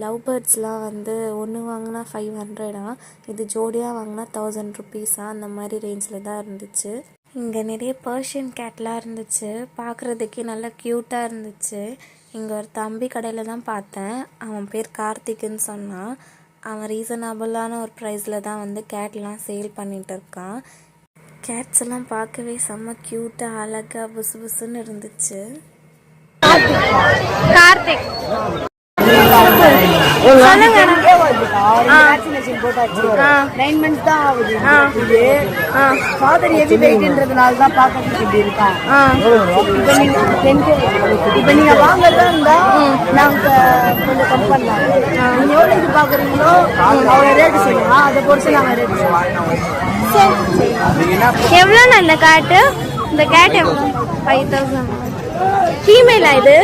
Love பேர்ட்ஸ்லாம் வந்து ஒன்று வாங்கினா 500 இது ஜோடியாக வாங்கினா 1000 ருபீஸா அந்த மாதிரி ரேஞ்சில் தான் இருந்துச்சு. இங்கே நிறைய பர்ஷியன் கேட்லாம் இருந்துச்சு. பார்க்குறதுக்கே நல்லா க்யூட்டாக இருந்துச்சு. இங்கே ஒரு தம்பி கடையில் தான் பார்த்தேன். அவன் பேர் கார்த்திக்குன்னு சொன்னான். அவன் ரீசனபிளான ஒரு ப்ரைஸில் தான் வந்து கேட்லாம் சேல் பண்ணிகிட்டு இருக்கான். கேட்ஸ் எல்லாம் பார்க்கவே செம்ம க்யூட்டாக அழகாக புசு புசுன்னு இருந்துச்சு. கார்த்திக் சொல்லுங்க. 9 months தான் ஆகுது. ஃபாதர் ஹெவி வெயிட்ன்றதுனால தான் பார்க்கறதுக்கு இப்படி இருக்கா. இப்போ நீங்க வாங்குறதா இருந்தா நாங்க கொஞ்சம் கம் பண்ணலாம். நீங்க எவ்வளோ இது பார்க்குறீங்களோ அவ்வளோ ரேட்டு சொல்லுங்க. அதை பொறுத்து நாங்கள் ரேட்டு எவ்வளோண்ணா இந்த கேட்டு? இந்த கேட் எவ்வளோ? 5000. ஃபீமேலா இது?